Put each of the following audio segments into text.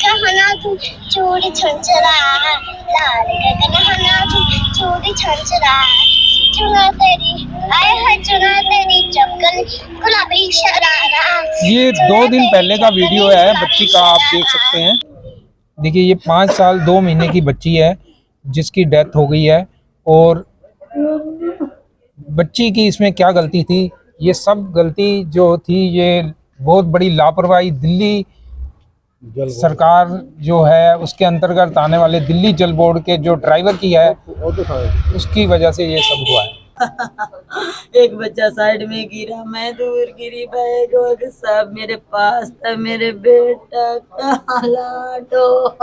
कहना तू चोरी छंचरा, लाल गगन हना तू चोरी छंचरा, चुना तेरी आए है चुना तेरी चपकन गुलाबी शरारा। ये 2 दिन पहले का वीडियो है बच्ची का, आप देख सकते हैं। देखिए ये 5 साल 2 महीने की बच्ची है जिसकी डेथ हो गई है। और बच्ची की इसमें क्या गलती थी? ये सब गलती जो थी ये बहुत बड़ी लापरवाही दिल्ली सरकार जो है उसके अंतर्गत आने वाले दिल्ली जल बोर्ड के जो ड्राइवर की है उसकी वजह से ये सब हुआ है। एक बच्चा साइड में गिरा, मैं दूर गिरी, बैग सब मेरे पास था, मेरे बेटा का लाडो,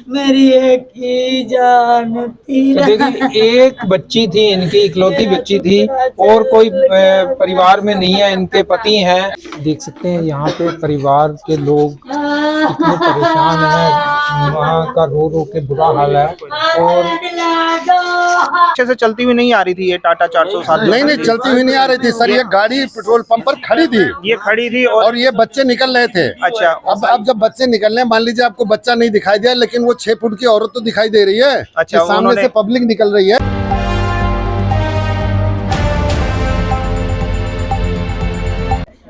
मेरी एक ही जान थी। तो देखिए एक बच्ची थी, इनकी इकलौती बच्ची थी और कोई परिवार में नहीं है, इनके पति हैं। देख सकते हैं यहाँ पे परिवार के लोग कितने परेशान हैं, वहाँ का रो रो के बुरा हाल है। और अच्छे से चलती हुई नहीं आ रही थी ये टाटा 407। नहीं चलती हुई नहीं आ रही थी सर, ये गाड़ी पेट्रोल पंप पर खड़ी थी, ये खड़ी थी और ये बच्चे निकल रहे थे। अच्छा, अब जब बच्चे निकल रहे हैं, मान लीजिए आपको बच्चा नहीं दिखाई दिया लेकिन वो 6 फुट की औरत तो दिखाई दे रही है। अच्छा, सामने से पब्लिक निकल रही है।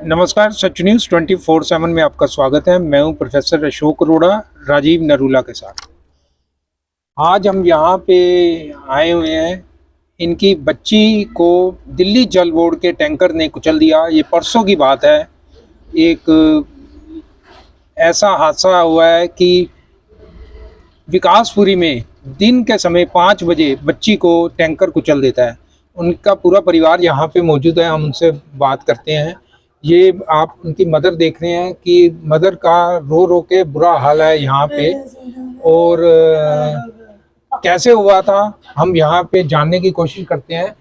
नमस्कार, सच न्यूज़ 24/7 में आपका स्वागत है। मैं हूं प्रोफेसर अशोक अरोड़ा राजीव नरूला के साथ। आज हम यहाँ पे आए हुए हैं, इनकी बच्ची को दिल्ली जल बोर्ड के टैंकर ने कुचल दिया। ये परसों की बात है। एक ऐसा हादसा हुआ है कि विकासपुरी में दिन के समय 5 बजे बच्ची को टैंकर कुचल देता है। उनका पूरा परिवार यहाँ पे मौजूद है, हम उनसे बात करते हैं। ये आप उनकी मदर देख रहे हैं कि मदर का रो रो के बुरा हाल है यहाँ पे। और कैसे हुआ था हम यहाँ पे जानने की कोशिश करते हैं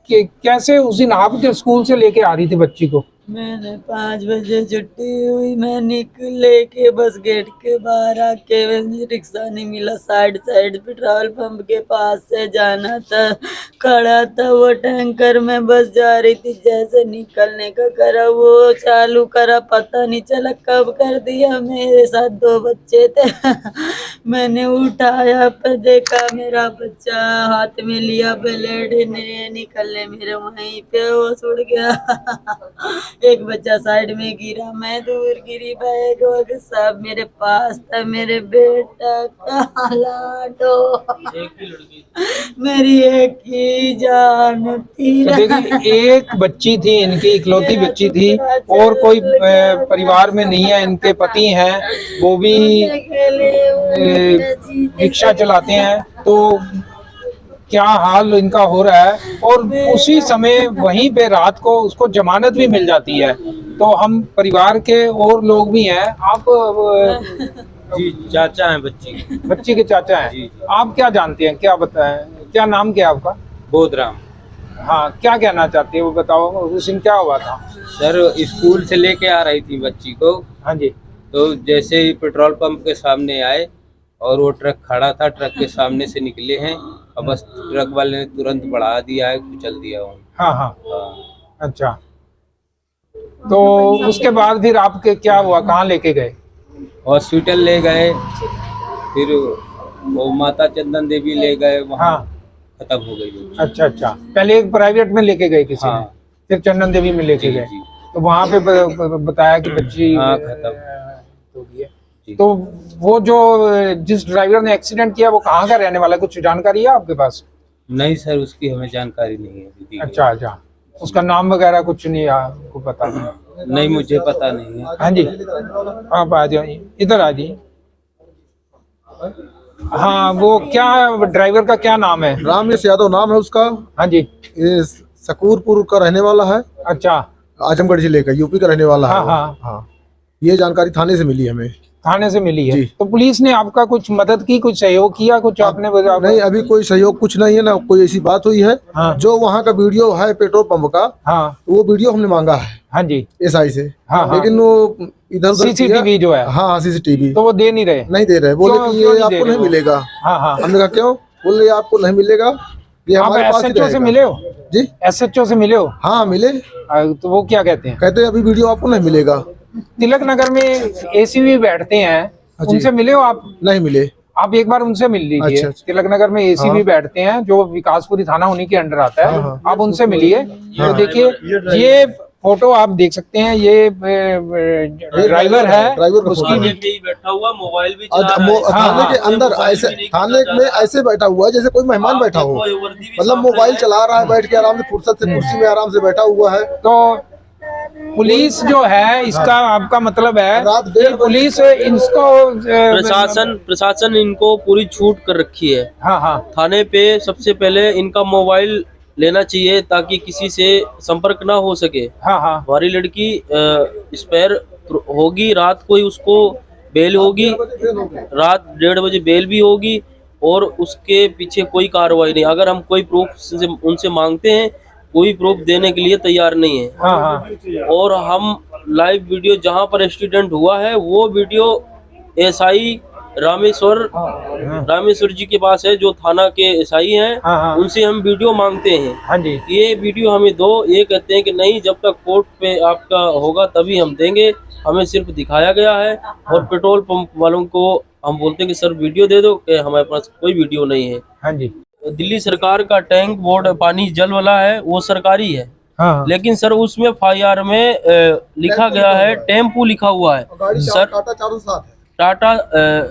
कि कैसे उस दिन आप जो स्कूल से लेके आ रही थी बच्ची को। मैंने 5 बजे छुट्टी हुई, मैं निकले के बस गेट के बाहर आके रिक्शा नहीं मिला, साइड पेट्रोल पंप के पास से जाना था, खड़ा था वो टैंकर में बस जा रही थी। जैसे निकलने का करा वो चालू करा, पता नहीं चला कब कर दिया। मेरे साथ 2 बच्चे थे मैंने उठाया पे देखा मेरा बच्चा, हाथ में लिया ब्लेड ने, निकलने मेरे वहीं पे वो उड़ गया। एक बच्चा साइड में गिरा, मैं दूर गिरी, बैग सब मेरे पास था, मेरे बेटा का लाडो, मेरी एक ही जान थी। तो देखिए एक बच्ची थी, इनकी इकलौती बच्ची थी और कोई परिवार में नहीं है, इनके पति हैं, वो भी रिक्शा चलाते हैं। तो क्या हाल इनका हो रहा है। और उसी समय वहीं पे रात को उसको जमानत भी मिल जाती है। तो हम परिवार के और लोग भी हैं। आप जी चाचा हैं बच्ची के चाचा हैं जी। आप क्या जानते हैं, क्या बताएं, क्या नाम क्या आपका? बोधराम। हाँ, क्या कहना चाहते हैं वो बताओ। उस दिन क्या हुआ था? सर स्कूल से लेके आ रही थी बच्ची को। हाँ जी। तो जैसे ही पेट्रोल पंप के सामने आए और वो ट्रक खड़ा था, ट्रक के सामने से निकले हैं और बस ट्रक वाले ने तुरंत बढ़ा दिया है, कुचल दिया वो। हाँ। अच्छा, तो उसके बाद फिर आपके क्या हुआ, कहाँ लेके गए? हॉस्पिटल ले गए, फिर वो माता चंदन देवी ले गए, वहाँ खत्म हो गई। अच्छा, पहले एक प्राइवेट में लेके गए किसी ने, फिर चंदन देवी में लेके गए। तो वहाँ पे बताया कि बच्ची खत्म हो गई है। तो वो जो जिस ड्राइवर ने एक्सीडेंट किया वो कहाँ का रहने वाला है, कुछ जानकारी है आपके पास? नहीं सर, उसकी हमें जानकारी नहीं है। अच्छा, उसका नाम वगैरह कुछ नहीं आपको पता? नहीं, मुझे पता नहीं है। हाँ जी, आप आ जाइए, इधर आ जाइए। हाँ, वो क्या ड्राइवर का क्या नाम है? रामेश यादव नाम है उसका। हाँ जी। ये सकूरपुर का रहने वाला है। अच्छा, आजमगढ़ जिले का, यूपी का रहने वाला है। हाँ। ये जानकारी थाने से मिली हमें। थाने से मिली है। तो पुलिस ने आपका कुछ मदद की, कुछ सहयोग किया, कुछ आपने? नहीं, अभी कोई सहयोग कुछ नहीं है ना, कोई ऐसी बात हुई है। जो वहाँ का वीडियो है पेट्रोल पंप का, वो वीडियो हमने मांगा है। हाँ जी, SI से। लेकिन वो इधर CCTV जो है। हाँ, CCTV तो वो दे नहीं रहे। बोले कि ये आपको नहीं मिलेगा। हमने कहा क्यों? बोले आपको नहीं मिलेगा, ये हमारे पास SHO से मिले हो जी? SHO से मिले हो? हाँ मिले। तो वो क्या कहते हैं? कहते हैं अभी वीडियो आपको नहीं मिलेगा। तिलक नगर में एसीबी बैठते हैं, जी। उनसे मिले हो आप? नहीं मिले। आप एक बार उनसे मिल लीजिए। अच्छा, अच्छा। तिलक नगर में एसीबी बैठते हैं, जो विकासपुरी थाना उन्हीं के अंडर आता है। आप उनसे मिलिए। तो देखिए ये फोटो आप देख सकते हैं, ये ड्राइवर है, ड्राइवर उसकी बैठा हुआ मोबाइल भी चला रहा है। थाने के अंदर ऐसे, थाने में ऐसे बैठा हुआ है जैसे कोई मेहमान बैठा हो, मतलब मोबाइल चला रहा है, बैठ के आराम से फुर्सत से कुर्सी में आराम से बैठा हुआ है। तो पुलिस जो है, इसका आपका मतलब है रात कि 1:30 पुलिस इनको प्रशासन इनको पूरी छूट कर रखी है। हाँ हाँ थाने पे सबसे पहले इनका मोबाइल लेना चाहिए ताकि किसी से संपर्क ना हो सके। हाँ हाँ हमारी लड़की एक्सपायर होगी, रात को ही उसको बेल होगी, रात 1:30 बजे बेल भी होगी और उसके पीछे कोई कार्रवाई नहीं। अगर हम कोई प्रूफ उनसे मांगते हैं, कोई प्रूफ देने के लिए तैयार नहीं है। हाँ हाँ और हम लाइव वीडियो जहां पर एक्सीडेंट हुआ है वो वीडियो एसआई रामेश्वर जी के पास है, जो थाना के एसआई हैं। हाँ हाँ उनसे हम वीडियो मांगते हैं। हाँ जी। ये वीडियो हमें दो, ये कहते हैं कि नहीं, जब तक कोर्ट पे आपका होगा तभी हम देंगे, हमें सिर्फ दिखाया गया है। और पेट्रोल पंप वालों को हम बोलते हैं कि सर वीडियो दे दो, कि हमारे पास कोई वीडियो नहीं है। हाँ जी। दिल्ली सरकार का टैंक बोर्ड पानी जल वाला है, वो सरकारी है। हाँ लेकिन सर उसमें FIR में लिखा गया है, टेम्पू लिखा हुआ है सर। टाटा 407 है। टाटा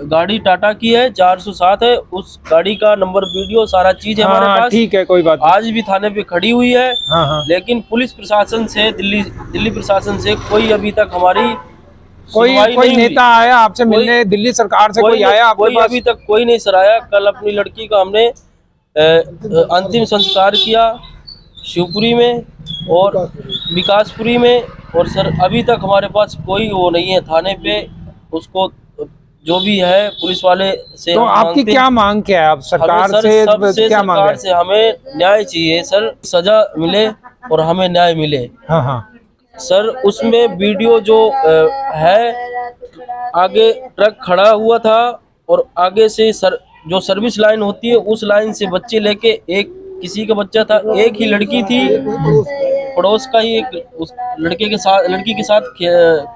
गाड़ी टाटा की है, 407 है। उस गाड़ी का नंबर, वीडियो, सारा चीज है हमारे पास। ठीक है, कोई बात नहीं। आज भी थाने पे खड़ी हुई है। हाँ हाँ। लेकिन पुलिस प्रशासन से, दिल्ली प्रशासन से कोई अभी तक हमारी कोई नेता आया आपसे मिलने? दिल्ली सरकार से कोई आया आपके पास? अभी तक कोई नहीं सर आया। कल अपनी लड़की का हमने अंतिम संस्कार किया शिवपुरी में और विकासपुरी में, और सर अभी तक हमारे पास कोई वो नहीं है थाने पे। उसको जो भी है पुलिस वाले से तो आपकी क्या मांग क्या है? आप सरकार से क्या मांग है? से हमें न्याय चाहिए सर, सजा मिले और हमें न्याय मिले। हाँ हाँ सर उसमें वीडियो जो है, आगे ट्रक खड़ा हुआ था और आगे से जो सर्विस लाइन होती है उस लाइन से बच्चे लेके, एक किसी का बच्चा था, एक ही लड़की थी, पड़ोस का ही एक उस लड़की के साथ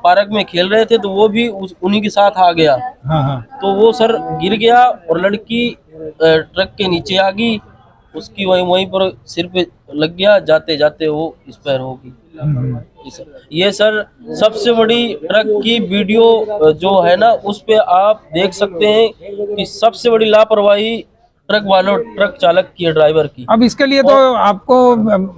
पार्क में खेल रहे थे, तो वो भी उन्हीं के साथ आ गया। हाँ हाँ। तो वो सर गिर गया और लड़की ट्रक के नीचे आ गई, उसकी वहीं पर सिर पे लग गया, जाते जाते वो एक्सपायर हो गई। ये सर सबसे बड़ी ट्रक की वीडियो जो है ना, उस पे आप देख सकते हैं कि सबसे बड़ी लापरवाही ट्रक वालों, ट्रक चालक की है, ड्राइवर की। अब इसके लिए तो आपको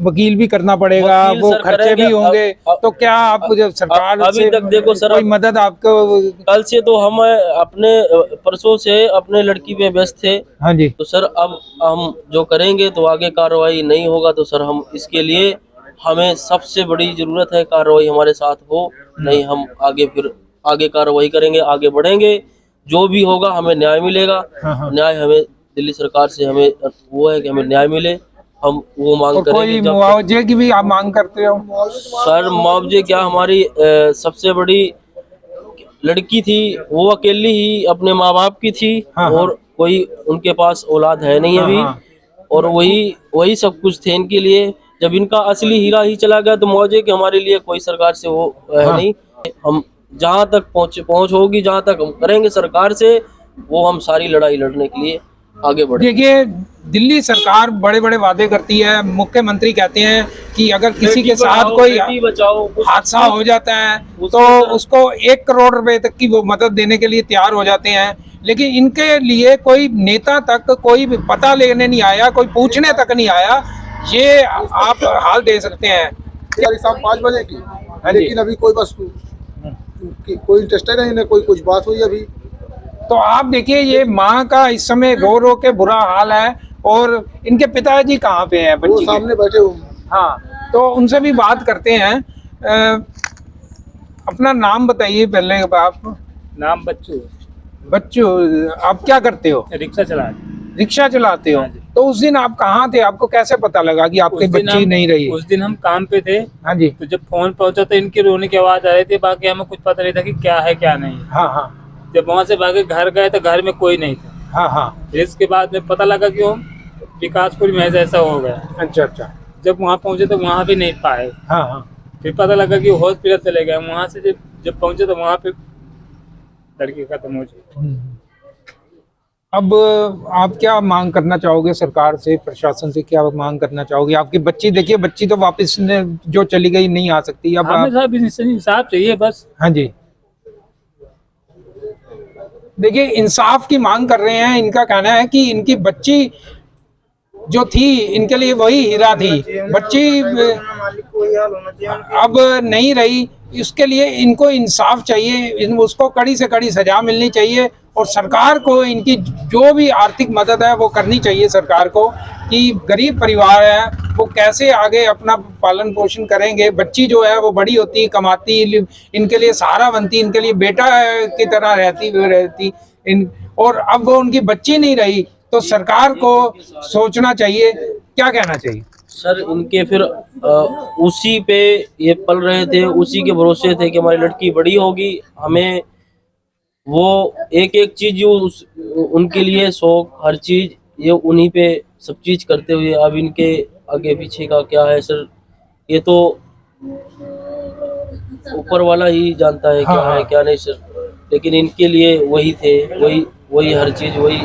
वकील भी करना पड़ेगा, वो खर्चे भी होंगे। तो क्या आप सरकार अभी तक देखो सर, कोई मदद आपको? कल से तो हम अपने परसों से अपने लड़की पे व्यस्त थे। हाँ जी। तो सर अब हम जो करेंगे तो आगे कार्रवाई नहीं होगा, तो सर हम इसके लिए, हमें सबसे बड़ी जरूरत है कार्रवाई हमारे साथ हो, नहीं हम आगे कार्रवाई करेंगे, आगे बढ़ेंगे, जो भी होगा हमें न्याय मिलेगा। न्याय हमें दिल्ली सरकार से हमें वो है कि हमें न्याय मिले, हम वो मांग करेंगे। कोई मुआवजे की भी आप मांग करते हो? सर मुआवजे क्या, हमारी सबसे बड़ी लड़की थी, वो अकेली ही अपने माँ बाप की थी। और कोई उनके पास औलाद है नहीं अभी, और वही सब कुछ थे इनके लिए। जब इनका असली हीरा ही चला गया तो मुआवजे के हमारे लिए कोई सरकार से वो है नहीं। हम जहाँ तक पहुँच होगी, जहाँ तक हम करेंगे सरकार से, वो हम सारी लड़ाई लड़ने के लिए आगे बढ़े। देखिए, दिल्ली सरकार बड़े बड़े वादे करती है। मुख्यमंत्री कहते हैं कि अगर किसी के साथ कोई हादसा हो जाता है तो उसको 1 करोड़ रुपए तक की वो मदद देने के लिए तैयार हो जाते हैं। लेकिन इनके लिए कोई नेता तक कोई पता लेने नहीं आया, कोई पूछने तक नहीं आया। ये आप हाल दे सकते हैं। शाम 5 बजे की, लेकिन अभी कोई बस कोई इंटरेस्ट नहीं, ना कोई कुछ बात हुई अभी। तो आप देखिए, ये माँ का इस समय रो रो के बुरा हाल है। और इनके पिताजी कहाँ पे हैं? वो सामने बैठे हुए। हाँ, तो उनसे भी बात करते हैं। अपना नाम बताइए पहले। आप? नाम बच्चू। आप क्या करते हो? रिक्शा चलाते हो। तो उस दिन आप कहाँ थे? आपको कैसे पता लगा कि आपकी बच्ची नहीं रही? उस दिन हम काम पे थे। हाँ जी। तो जब फोन पहुंचा तो इनके रोने की आवाज आ रही थी, बाकी हमें कुछ पता नहीं था कि क्या है क्या नहीं। हाँ हाँ। जब वहाँ से भागे घर गए तो घर में कोई नहीं था। हाँ हाँ। इसके बाद में पता लगा कि हम विकासपुर में ऐसा हो गया। अच्छा अच्छा। जब वहाँ पहुंचे तो वहाँ भी नहीं पाए। हाँ हाँ। फिर पता लगा कि हॉस्पिटल चले गए। वहाँ से जब जब पहुंचे तो वहां पे लड़की खत्म हो चुकी। अब आप क्या मांग करना चाहोगे सरकार से, प्रशासन से क्या मांग करना चाहोगे? आपकी बच्ची, देखिए बच्ची तो वापस जो चली गई नहीं आ सकती, अब हमें साहब इंसाफ चाहिए बस। हाँ जी, देखिए इंसाफ की मांग कर रहे हैं। इनका कहना है कि इनकी बच्ची जो थी इनके लिए वही हीरा थी, बच्ची अब नहीं रही, इसके लिए इनको इंसाफ चाहिए, उसको कड़ी से कड़ी सजा मिलनी चाहिए और सरकार को इनकी जो भी आर्थिक मदद है वो करनी चाहिए सरकार को, कि गरीब परिवार है वो कैसे आगे अपना पालन पोषण करेंगे। बच्ची जो है वो बड़ी होती, कमाती, इनके लिए सहारा बनती, इनके लिए बेटा की तरह रहती और अब वो उनकी बच्ची नहीं रही, तो सरकार को सोचना चाहिए। क्या कहना चाहिए सर? इनके फिर उसी पे ये पल रहे थे, उसी के भरोसे थे कि हमारी लड़की बड़ी होगी, हमें वो एक एक चीज उनके लिए शौक, हर चीज ये उन्हीं पे सब चीज करते हुए, अब इनके आगे पीछे का क्या है सर, ये तो ऊपर वाला ही जानता है क्या है क्या नहीं सर। लेकिन इनके लिए वही थे, वही हर चीज, वही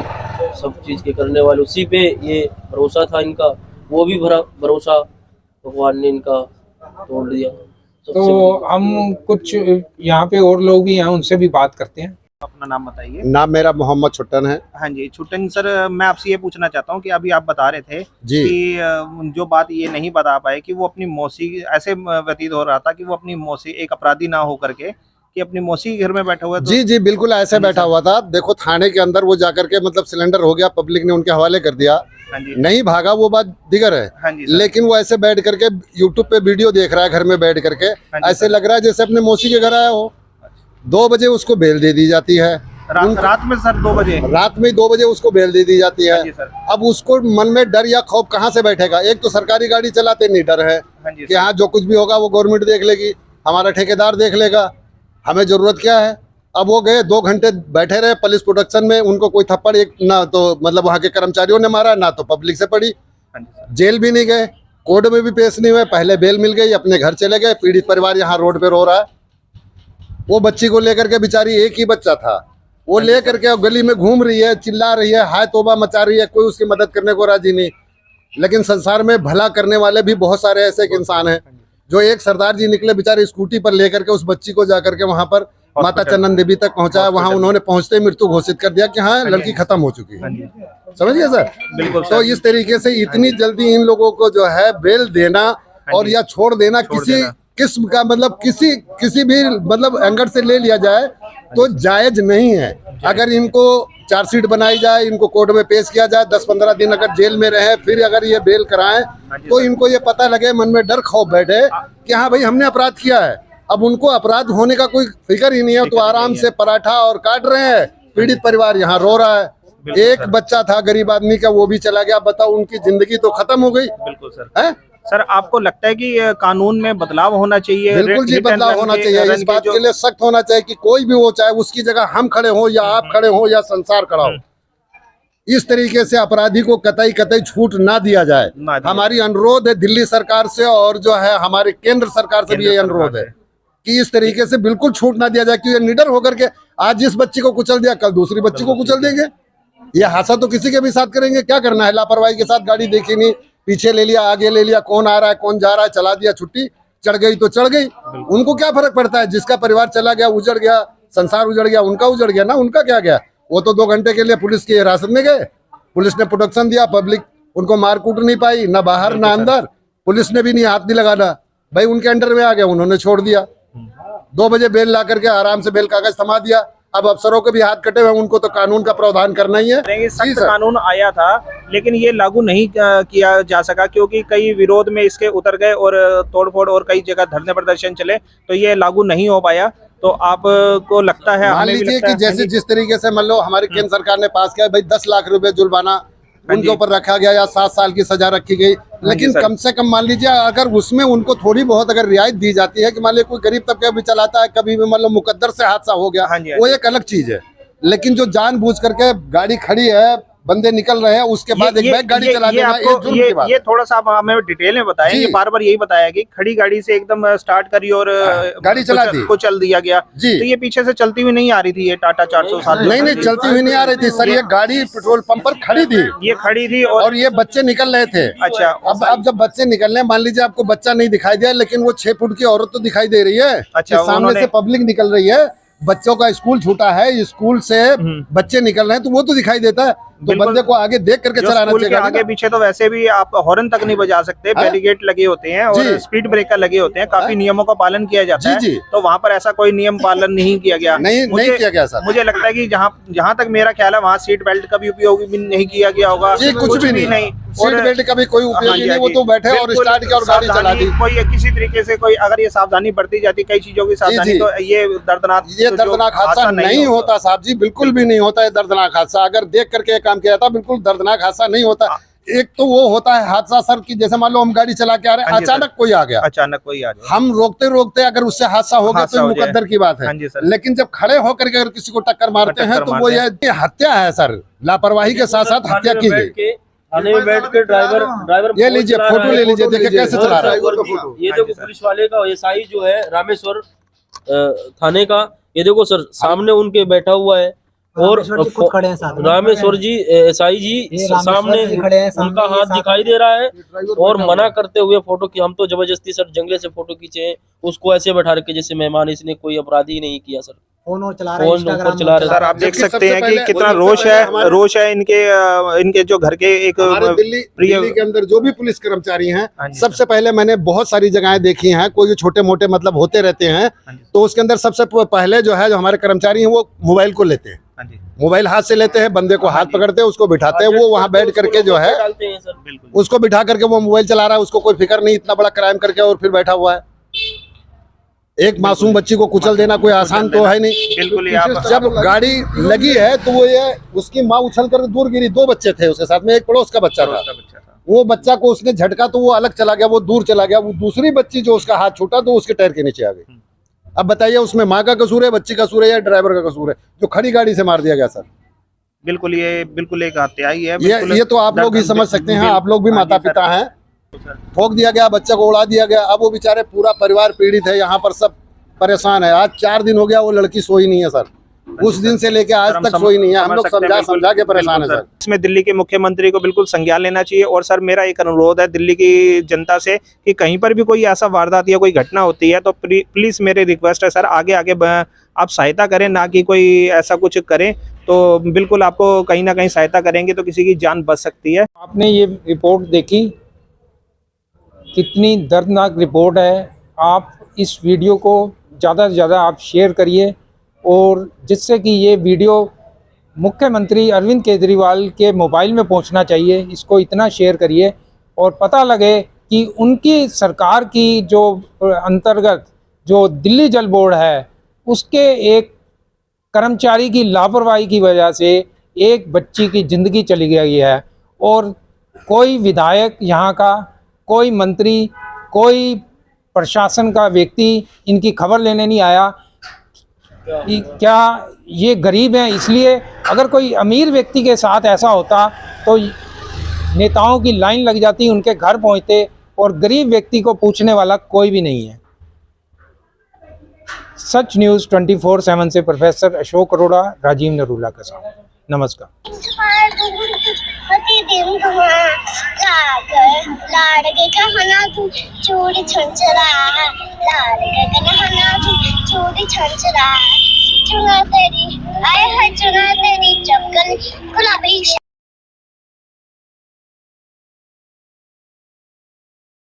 सब चीज के करने वाले, उसी पे ये भरोसा था इनका, वो भी भरोसा भगवान ने इनका तोड़ दिया। तो हम कुछ यहाँ पे और लोग भी हैं, उनसे भी बात करते हैं। अपना नाम बताइए। नाम मेरा मोहम्मद छुट्टन है। हाँ जी छुट्टन सर, मैं आपसे ये पूछना चाहता हूँ कि अभी आप बता रहे थे जी कि जो बात ये नहीं बता पाए कि वो अपनी मौसी, ऐसे व्यतीत हो रहा था कि वो अपनी मौसी एक अपराधी ना हो करके कि अपनी मौसी के घर में बैठा हुआ। जी जी बिल्कुल ऐसे बैठा हुआ था। देखो थाने के अंदर वो जाकर के मतलब सिलेंडर हो गया, पब्लिक ने उनके हवाले कर दिया, नहीं भागा वो बात दिगर है, लेकिन वो ऐसे बैठ करके यूट्यूब पे वीडियो देख रहा है घर में बैठ करके, ऐसे लग रहा है जैसे अपने मौसी के घर आया हो। 2 बजे उसको बेल दे दी जाती है, रात में सर 2 बजे, रात में 2 बजे उसको बेल दे दी जाती है। अब उसको मन में डर या खौफ कहाँ से बैठेगा? एक तो सरकारी गाड़ी चलाते नहीं डर है कि हाँ जो कुछ भी होगा वो गवर्नमेंट देख लेगी, हमारा ठेकेदार देख लेगा, हमें जरूरत क्या है। अब वो गए 2 घंटे बैठे रहे पुलिस प्रोटेक्शन में, उनको कोई थप्पड़ एक ना तो मतलब वहाँ के कर्मचारियों ने मारा, ना तो पब्लिक से पड़ी। जेल भी नहीं गए, कोर्ट में भी पेश नहीं हुए, पहले बेल मिल गई, अपने घर चले गए। पीड़ित परिवार यहाँ रोड पे रो रहा है। वो बच्ची को लेकर के बेचारी, एक ही बच्चा था, वो लेकर के गली में घूम रही है, चिल्ला रही है, हाय तौबा मचा रही है, कोई उसकी मदद करने को राजी नहीं। लेकिन संसार में भला करने वाले भी बहुत सारे ऐसे इंसान हैं। जो एक सरदार जी निकले बेचारे स्कूटी पर लेकर के उस बच्ची को जाकर के वहां पर माता चंदन देवी तक पहुंचाया। वहां उन्होंने पहुंचते मृत्यु घोषित कर दिया कि हाँ लड़की खत्म हो चुकी है। समझिए सर, बिल्कुल। तो इस तरीके से इतनी जल्दी इन लोगों को जो है बेल देना और या छोड़ देना किसी किस्म का मतलब किसी भी मतलब एंगल से ले लिया जाए तो जायज नहीं है। अगर इनको चार्जशीट बनाई जाए, इनको कोर्ट में पेश किया जाए, 10-15 दिन अगर जेल में रहे, फिर अगर ये बेल कराएं तो इनको ये पता लगे, मन में डर खौफ बैठे कि हाँ भाई हमने अपराध किया है। अब उनको अपराध होने का कोई फिक्र ही नहीं है, तो आराम से पराठा और काट रहे हैं। पीड़ित परिवार यहाँ रो रहा है। एक बच्चा था गरीब आदमी का, वो भी चला गया। बताओ, उनकी जिंदगी तो खत्म हो गई। बिल्कुल सर। है सर, आपको लगता है कि कानून में बदलाव होना चाहिए? बिल्कुल जी, बदलाव होना चाहिए। इस बात के लिए सख्त होना चाहिए कि कोई भी हो, चाहे उसकी जगह हम खड़े हो या आप खड़े हो या संसार खड़ा हो, इस तरीके से अपराधी को कतई छूट ना दिया जाए। हमारी अनुरोध है दिल्ली सरकार से, और जो है हमारे केंद्र सरकार से भी ये अनुरोध है कि इस तरीके से बिल्कुल छूट ना दिया जाए। कि निडर होकर के आज जिस बच्ची को कुचल दिया, कल दूसरी बच्ची को कुचल देंगे। ये हादसा तो किसी के भी साथ करेंगे। क्या करना है? लापरवाही के साथ गाड़ी देखी नहीं, पीछे ले लिया, आगे ले लिया, कौन आ रहा है कौन जा रहा है, चला दिया, छुट्टी, चढ़ गई तो चढ़ गई। उनको क्या फर्क पड़ता है? जिसका परिवार चला गया, उजड़ गया, संसार उजड़ गया, उनका उजड़ गया ना, उनका क्या गया? वो तो 2 घंटे के लिए पुलिस की हिरासत में गए, पुलिस ने प्रोटेक्शन दिया, पब्लिक उनको मार कूट नहीं पाई, ना बाहर ना अंदर, पुलिस ने भी नहीं हाथ नहीं लगाना भाई, उनके अंडर में आ गया, उन्होंने छोड़ दिया। 2 बजे बेल ला करके आराम से बेल कागज थमा दिया। अब अफसरों के भी हाथ कटे हुए, उनको तो कानून का प्रावधान करना ही है। सख्त कानून आया था लेकिन ये लागू नहीं किया जा सका, क्योंकि कई विरोध में इसके उतर गए और तोड़फोड़ और कई जगह धरने प्रदर्शन चले, तो ये लागू नहीं हो पाया। तो आपको लगता है, मान लीजिए कि जैसे जिस तरीके से मान लो हमारी केंद्र सरकार ने पास किया भाई 10 लाख रुपए जुर्माना उनके ऊपर रखा गया या 7 साल की सजा रखी गई, लेकिन कम से कम मान लीजिए अगर उसमें उनको थोड़ी बहुत अगर रियायत दी जाती है कि मान लीजिए कोई गरीब तबका भी चलाता है, कभी भी मान लो मुकद्दर से हादसा हो गया, वो एक अलग चीज है। लेकिन जो जानबूझ करके गाड़ी खड़ी है, बंदे निकल रहे हैं, उसके बाद एक बैग गाड़ी चला देना, ये जुर्म की बात ये थोड़ा सा आप हमें डिटेल में बताएं। ये बार बार यही बताया कि खड़ी गाड़ी से एकदम स्टार्ट करी और गाड़ी चला दी को चल दिया गया जी। तो ये पीछे से चलती हुई नहीं आ रही थी, ये टाटा 407 नहीं चलती हुई नहीं आ रही थी सर, ये गाड़ी पेट्रोल पंप पर खड़ी थी, ये खड़ी थी और ये बच्चे निकल रहे थे। अच्छा, अब जब बच्चे निकल रहे हैं, मान लीजिए आपको बच्चा नहीं दिखाई दिया, लेकिन वो 6 फुट की औरत तो दिखाई दे रही है। अच्छा, सामने से पब्लिक निकल रही है, बच्चों का स्कूल छूटा है, स्कूल से बच्चे निकल रहे हैं, तो वो तो दिखाई देता है। तो बंदे को आगे देख करके चलाना चाहिए। आगे पीछे तो वैसे भी आप हॉर्न तक नहीं बजा सकते, बैरिकेड लगे होते हैं और स्पीड ब्रेकर लगे होते हैं, काफी नियमों का पालन किया जाता है। तो वहाँ पर ऐसा कोई नियम पालन नहीं किया गया, नहीं किया गया सर। मुझे लगता है कि जहाँ तक मेरा ख्याल है वहाँ सीट बेल्ट का भी उपयोग भी नहीं किया गया होगा, कुछ भी नहीं। सीट बेल्ट का भी कोई उपयोग नहीं, वो तो बैठे और स्टार्ट किया और गाड़ी चला दी। कोई किसी तरीके से कोई अगर ये सावधानी बरती जाती, कई चीजों की सावधानी, तो ये दर्दनाक हादसा नहीं होता साहब जी, बिल्कुल भी नहीं होता है दर्दनाक हादसा। अगर देख करके काम किया था, बिल्कुल दर्दनाक हादसा नहीं होता। एक तो वो होता है हादसा सर की, जैसे मान लो हम गाड़ी चला के आ रहे हैं, अचानक कोई आ गया, हम रोकते अगर उससे हादसा हो गया तो मुकद्दर की बात है। लेकिन जब खड़े होकर के अगर किसी को टक्कर मारते हैं तो वो ये हत्या है सर, लापरवाही के साथ साथ हत्या की गई। थाने में बैठ के ड्राइवर ये लीजिए, फोटो ले लीजिए, देखिए कैसे चला रहा है। ये देखो पुलिस वाले का एसआई जो है रामेश्वर थाने का, ये देखो सर सामने उनके बैठा हुआ है, और रामेश्वर जी एसआई जी सामने उनका हाथ दिखाई दे रहा है, और मना करते हुए फोटो की, हम तो जबरदस्ती सर जंगले से फोटो खींचे हैं, उसको ऐसे बैठा रखे जैसे मेहमान, इसने कोई अपराध ही नहीं किया सर। फोन चला रहे सर, आप देख सकते हैं कि कितना रोष है इनके जो घर के एक दिल्ली के अंदर जो भी पुलिस कर्मचारी हैं, सबसे पहले मैंने बहुत सारी जगहें देखी हैं, कोई छोटे मोटे मतलब होते रहते हैं, तो उसके अंदर सबसे पहले जो है, जो हमारे कर्मचारी हैं वो मोबाइल को लेते हैं, मोबाइल हाथ से लेते हैं, बंदे को हाथ पकड़ते हैं, उसको बिठाते हैं, वो वहाँ बैठ करके जो है उसको बिठा करके वो मोबाइल चला रहा है, उसको कोई फिक्र नहीं, इतना बड़ा क्राइम करके और फिर बैठा हुआ है। एक मासूम बच्ची को कुचल देना कोई आसान तो है नहीं। बिल्कुल। जब गाड़ी लगी है तो वो ये उसकी माँ उछल कर दूर गिरी, 2 बच्चे थे उसके साथ में, एक पड़ोस का बच्चा था, वो बच्चा को उसने झटका तो वो अलग चला गया, वो दूर चला गया। वो दूसरी बच्ची जो उसका हाथ छूटा तो उसके टायर के नीचे आ गई। अब बताइए उसमें माँ का कसूर है, बच्ची का कसूर है, या ड्राइवर का कसूर है जो खड़ी गाड़ी से मार दिया गया सर? बिल्कुल, ये बिल्कुल एक हत्या ही है। ये तो आप लोग ही समझ सकते हैं, आप लोग भी माता पिता हैं। ठोक दिया गया, बच्चा को उड़ा दिया गया, अब वो बेचारे पूरा परिवार पीड़ित है, यहाँ पर सब परेशान है। आज 4 दिन हो गया वो लड़की सोई नहीं है सर, उस दिन से लेके आज तक सोई नहीं है। हम लोग समझा के परेशान है सर। इसमें दिल्ली के मुख्यमंत्री को बिल्कुल संज्ञान लेना चाहिए। और सर मेरा एक अनुरोध है दिल्ली की जनता से कि कहीं पर भी कोई ऐसा वारदात या कोई घटना होती है तो प्लीज मेरी रिक्वेस्ट है सर, आगे आप सहायता करें, ना कि कोई ऐसा कुछ करें, तो बिल्कुल आपको कहीं ना कहीं सहायता करेंगे तो किसी की जान बच सकती है। आपने ये रिपोर्ट देखी, कितनी दर्दनाक रिपोर्ट है। आप इस वीडियो को ज़्यादा से ज़्यादा आप शेयर करिए, और जिससे कि ये वीडियो मुख्यमंत्री अरविंद केजरीवाल के मोबाइल में पहुंचना चाहिए। इसको इतना शेयर करिए और पता लगे कि उनकी सरकार की जो अंतर्गत जो दिल्ली जल बोर्ड है, उसके एक कर्मचारी की लापरवाही की वजह से एक बच्ची की ज़िंदगी चली गई है, और कोई विधायक यहाँ का, कोई मंत्री, कोई प्रशासन का व्यक्ति इनकी खबर लेने नहीं आया। क्या ये गरीब हैं इसलिए? अगर कोई अमीर व्यक्ति के साथ ऐसा होता तो नेताओं की लाइन लग जाती, उनके घर पहुंचते, और गरीब व्यक्ति को पूछने वाला कोई भी नहीं है। सच न्यूज़ 24/7 से प्रोफेसर अशोक अरोड़ा, राजीव नरूला का साथ। नमस्कार। चूड़ी छंचरा लाल गगन चूड़ी छंचरा चुना तेरी आए है चुना तेरी चपकन गुलाबी